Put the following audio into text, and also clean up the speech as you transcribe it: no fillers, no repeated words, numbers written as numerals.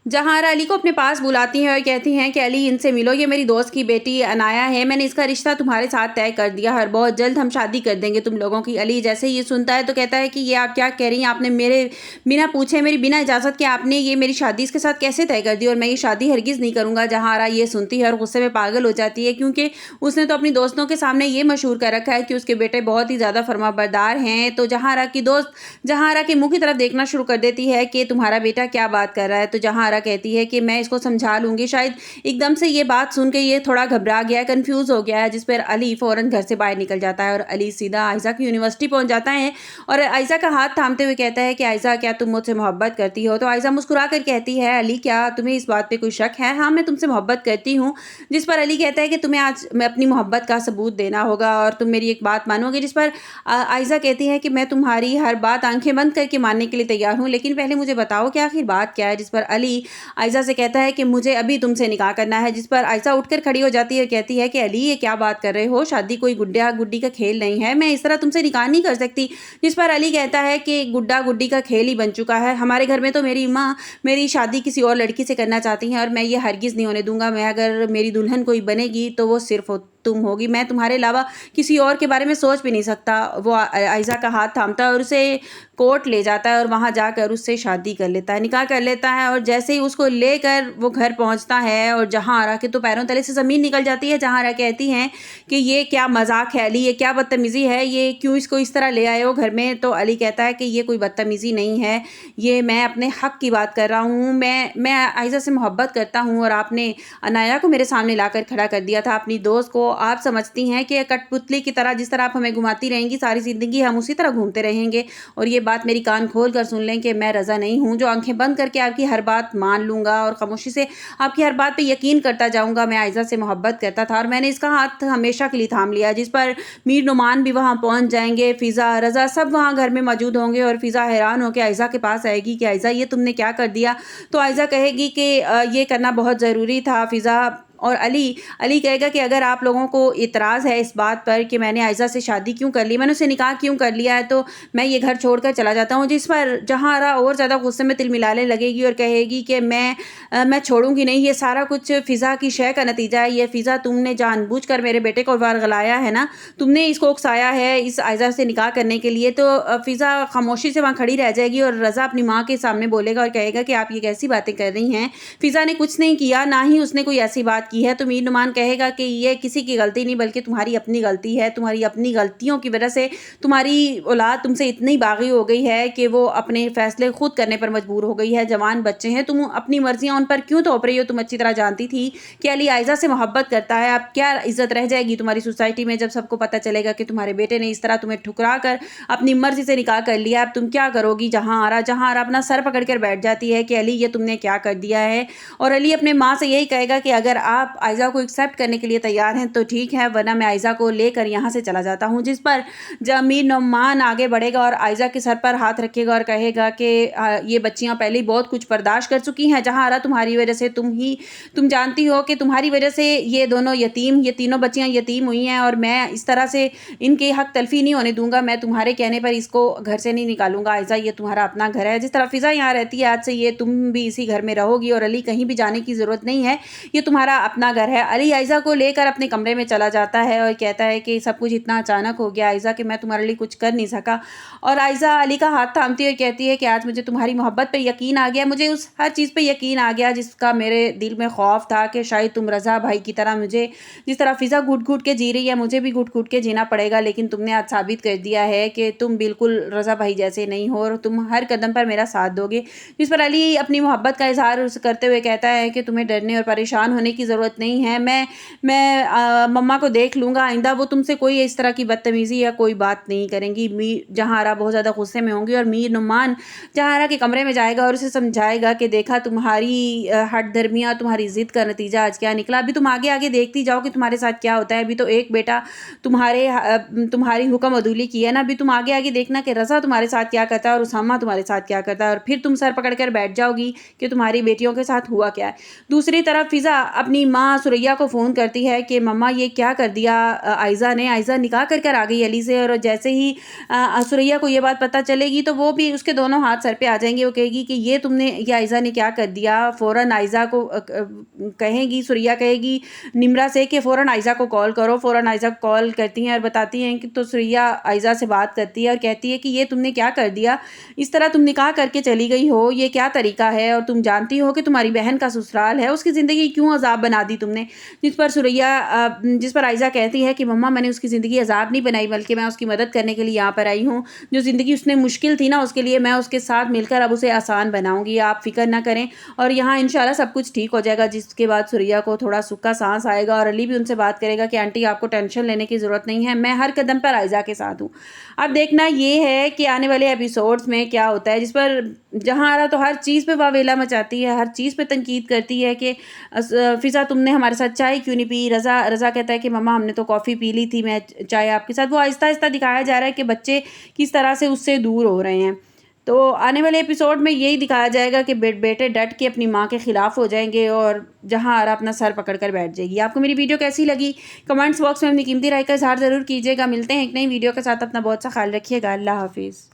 जहारा अली को अपने पास बुलाती हैं और कहती हैं कि अली इनसे मिलो, ये मेरी दोस्त की बेटी अनाया है, मैंने इसका रिश्ता तुम्हारे साथ तय कर दिया है और बहुत जल्द हम शादी कर देंगे तुम लोगों की। अली जैसे ही ये सुनता है तो कहता है कि ये आप क्या कह रही हैं, आपने मेरे बिना पूछे, मेरी बिना इजाज़त के आपने ये मेरी शादी इसके साथ कैसे तय कर दी, और मैं ये शादी हरगिज़ नहीं करूँगा। जहारा ये सुनती है और गुस्से में पागल हो जाती है, क्योंकि उसने तो अपनी दोस्तों के सामने ये मशहूर कर रखा है कि उसके बेटे बहुत ही ज़्यादा फरमाबरदार हैं। तो जहारा की दोस्त जहारा की मुँह की तरफ देखना शुरू कर देती है कि तुम्हारा बेटा क्या बात कर रहा है। तो जहारा कहती है कि मैं इसको समझा लूँगी। शायद एकदम से ये बात सुन के ये थोड़ा घबरा गया है, कन्फ्यूज़ हो गया है, जिस पर अली फ़ौरन घर से बाहर निकल जाता है और अली सीधा आयशा की यूनिवर्सिटी पहुँच जाता है और आयशा का हाथ थामते हुए कहता है कि आयशा, क्या तुम मुझसे मोहब्बत करती हो? तो आयशा मुस्कुरा कर कहती है, अली क्या तुम्हें इस बात पे कोई शक है? हाँ, मैं तुमसे मोहब्बत करती हूँ। जिस पर अली कहता है कि तुम्हें आज मैं अपनी मोहब्बत का सबूत देना होगा और तुम मेरी एक बात मानोगे। जिस पर आयशा कहती है कि मैं तुम्हारी हर बात आंखें बंद करके मानने के लिए तैयार हूँ, लेकिन पहले मुझे बताओ कि आखिर बात क्या है। जिस पर अली आयशा से कहता है कि मुझे अभी तुमसे निकाह करना है। जिस पर आयशा उठकर खड़ी हो जाती है और कहती है कि अली, ये क्या बात कर रहे हो? शादी कोई गुड्डा गुड्डी का खेल नहीं है, मैं इस तरह तुमसे निकाह नहीं कर सकती। जिस पर अली कहता है कि गुड्डा गुड्डी का खेल ही बन चुका है। हमारे घर में तो मेरी माँ मेरी शादी किसी और लड़की से करना चाहती हैं और मैं ये हरगिज़ नहीं होने दूंगा। मैं अगर मेरी दुल्हन कोई बनेगी तो वो सिर्फ तुम होगी, मैं तुम्हारे अलावा किसी और के बारे में सोच भी नहीं सकता। वो आयशा का हाथ थामता है और उसे कोर्ट ले जाता है और वहाँ जाकर उससे शादी कर लेता है, निकाह कर लेता है। और जैसे ही उसको लेकर वो घर पहुँचता है और जहारा के तो पैरों तले से ज़मीन निकल जाती है। जहारा कहती हैं कि ये क्या मजाक है अली, ये क्या बदतमीज़ी है, ये क्यों इसको इस तरह ले आए हो घर में? तो अली कहता है कि ये कोई बदतमीज़ी नहीं है, ये मैं अपने हक़ की बात कर रहा हूँ। मैं आयशा से मोहब्बत करता हूँ और आपने अनाया को मेरे सामने लाकर खड़ा कर दिया था, अपनी दोस्त को आप समझती हैं कि कठपुतली की तरह, जिस तरह आप हमें घुमाती रहेंगी सारी ज़िंदगी हम उसी तरह घूमते रहेंगे। और ये बात मेरी कान खोल कर सुन लें कि मैं रज़ा नहीं हूँ जो आंखें बंद करके आपकी हर बात मान लूँगा और खामोशी से आपकी हर बात पे यकीन करता जाऊँगा। मैं आयशा से मोहब्बत करता था और मैंने इसका हाथ हमेशा के लिए थाम लिया। जिस पर मीर नुमान भी वहाँ पहुँच जाएंगे, फ़िज़ा, रज़ा सब वहाँ घर में मौजूद होंगे और फ़िज़ा हैरान होकर आयशा के पास आएगी कि आयशा, ये तुमने क्या कर दिया? तो आयशा कहेगी कि ये करना बहुत ज़रूरी था फ़िज़ा। और अली कहेगा कि अगर आप लोगों को इतराज़ है इस बात पर कि मैंने आयशा से शादी क्यों कर ली, मैंने उससे निकाह क्यों कर लिया है, तो मैं ये घर छोड़कर चला जाता हूँ। जिस पर जहारा और ज़्यादा गुस्से में तिलमिलाने लगेगी और कहेगी कि मैं छोड़ूंगी नहीं, ये सारा कुछ फ़िज़ा की शय का नतीजा है। ये फ़िज़ा, तुमने जानबूझकर मेरे बेटे को वर्गलाया है ना, तुमने इसको उकसाया है इस आयशा से निकाह करने के लिए। तो फ़िज़ा खामोशी से वहाँ खड़ी रह जाएगी और रज़ा अपनी माँ के सामने बोलेगा और कहेगा कि आप ये कैसी बातें कर रही हैं, फ़िज़ा ने कुछ नहीं किया, ना ही उसने कोई ऐसी बात की है। तो मीर नुमान कहेगा कि ये किसी की गलती नहीं बल्कि तुम्हारी अपनी गलती है, तुम्हारी अपनी गलतियों की वजह से तुम्हारी औलाद तुमसे इतनी बागी हो गई है कि वो अपने फैसले खुद करने पर मजबूर हो गई है। जवान बच्चे हैं, तुम अपनी मर्जियां उन पर क्यों थोप रही हो? तुम अच्छी तरह जानती थी कि अली आयशा से मोहब्बत करता है। अब क्या इज्जत रह जाएगी तुम्हारी सोसाइटी में जब सबको पता चलेगा कि तुम्हारे बेटे ने इस तरह तुम्हें ठुकरा कर अपनी मर्जी से निकाह कर लिया? अब तुम क्या करोगी? जहां अपना सर पकड़ कर बैठ जाती है कि अली, ये तुमने क्या कर दिया है? और अली अपने माँ से यही कहेगा कि अगर आप आयशा को एक्सेप्ट करने के लिए तैयार हैं तो ठीक है, वरना मैं आयशा को लेकर यहाँ से चला जाता हूँ। जिस पर मीर नुमान आगे बढ़ेगा और आयशा के सर पर हाथ रखेगा और कहेगा कि ये बच्चियाँ पहले ही बहुत कुछ बर्दाश्त कर चुकी हैं। जहां तुम्हारी वजह से तुम जानती हो कि तुम्हारी वजह से ये तीनों बच्चियाँ यतीम हुई हैं और मैं इस तरह से इनके हक तलफी नहीं होने दूंगा। मैं तुम्हारे कहने पर इसको घर से नहीं निकालूंगा। आयशा, ये तुम्हारा अपना घर है। जिस तरह फ़िज़ा यहाँ रहती है, आज से ये तुम भी इसी घर में रहोगी और अली, कहीं भी जाने की ज़रूरत नहीं है, ये तुम्हारा अपना घर है। अली आयशा को लेकर अपने कमरे में चला जाता है और कहता है कि सब कुछ इतना अचानक हो गया आयशा कि मैं तुम्हारे लिए कुछ कर नहीं सका। और आयशा अली का हाथ थामती है और कहती है कि आज मुझे तुम्हारी मोहब्बत पर यकीन आ गया, मुझे उस हर चीज़ पर यकीन आ गया जिसका मेरे दिल में खौफ था कि शायद तुम रज़ा भाई की तरह मुझे, जिस तरह फ़िज़ा घुट घुट के जी रही है, मुझे भी घुट घुट के जीना पड़ेगा। लेकिन तुमने आज साबित कर दिया है कि तुम बिल्कुल रज़ा भाई जैसे नहीं हो और तुम हर कदम पर मेरा साथ दोगे। जिस पर अली अपनी मोहब्बत का इजहार करते हुए कहता है कि तुम्हें डरने और परेशान होने की ज़रूरत नहीं है, मैं मम्मा को देख लूँगा, आइंदा वो तुमसे कोई इस तरह की बदतमीज़ी या कोई बात नहीं करेंगी। जहारा बहुत ज़्यादा गुस्से में होंगी और मीर नुमान जहारा के कमरे में जाएगा और उसे समझाएगा कि देखा, तुम्हारी हट धर्मियाँ, तुम्हारी ज़िद का नतीजा आज क्या निकला। अभी तुम आगे आगे देखती जाओ कि तुम्हारे साथ क्या होता है। अभी तो एक बेटा तुम्हारी हुक्म अदूली की है ना, अभी तुम आगे आगे देखना कि रज़ा तुम्हारे साथ क्या करता है और उसामा तुम्हारे साथ क्या करता है, और फिर तुम सर पकड़ कर बैठ जाओगी कि तुम्हारी बेटियों के साथ हुआ क्या है। दूसरी तरफ फ़िज़ा अपनी اپنی ماں سریا کو فون کرتی ہے کہ مما یہ کیا کر دیا عائزہ نے، عائزہ نکاح کر آ گئی علی سے، اور جیسے ہی سریا کو یہ بات پتہ چلے گی تو وہ بھی اس کے دونوں ہاتھ سر پہ آ جائیں گے. وہ کہے گی کہ یہ عائزہ نے کیا کر دیا. فوراً عائزہ کو کہیں گی، سریا کہے گی نمرہ سے کہ فوراً عائزہ کو کال کرو. فوراً عائزہ کو کال کرتی ہیں اور بتاتی ہیں کہ تو سریا عائزہ سے بات کرتی ہے اور کہتی ہے کہ یہ تم نے کیا کر دیا، اس طرح تم نکاح کر کے چلی گئی ہو، یہ کیا طریقہ ہے، اور تم جانتی ہو کہ تمہاری بہن کا سسرال ہے، اس کی زندگی کیوں عذاب بنا دی تم نے. جس پر عائزہ کہتی ہے کہ مما میں نے اس کی زندگی عذاب نہیں بنائی، بلکہ میں اس کی مدد کرنے کے لیے یہاں پر آئی ہوں. جو زندگی اس نے مشکل تھی نا، اس کے لیے میں اس کے ساتھ مل کر اب اسے آسان بناؤں گی، آپ فکر نہ کریں، اور یہاں انشاءاللہ سب کچھ ٹھیک ہو جائے گا. جس کے بعد سریا کو تھوڑا سکھ کا سانس آئے گا، اور علی بھی ان سے بات کرے گا کہ آنٹی آپ کو ٹینشن لینے کی ضرورت نہیں ہے، میں ہر قدم پر عائزہ کے ساتھ ہوں. اب دیکھنا یہ ہے کہ آنے والے ایپیسوڈز میں کیا ہوتا ہے، جس پر جہاں آ رہا تو ہر چیز پہ واویلا مچاتی ہے، ہر چیز پہ تنقید کرتی ہے کہ فضا تم نے ہمارے ساتھ چائے کیوں نہیں پی. رضا کہتا ہے کہ مما ہم نے تو کافی پی لی تھی، میں چائے آپ کے ساتھ. وہ آہستہ آہستہ دکھایا جا رہا ہے کہ بچے کس طرح سے اس سے دور ہو رہے ہیں. تو آنے والے ایپیسوڈ میں یہی دکھایا جائے گا کہ بیٹے ڈٹ کے اپنی ماں کے خلاف ہو جائیں گے، اور جہاں آ رہا اپنا سر پکڑ کر بیٹھ جائے گی. آپ کو میری ویڈیو کیسی لگی کمنٹس باکس میں اپنی قیمتی رائے کا اظہار ضرور کیجیے گا. ملتے ہیں ایک نئی ویڈیو کے ساتھ، اپنا بہت سا خیال رکھیے گا. اللہ حافظ.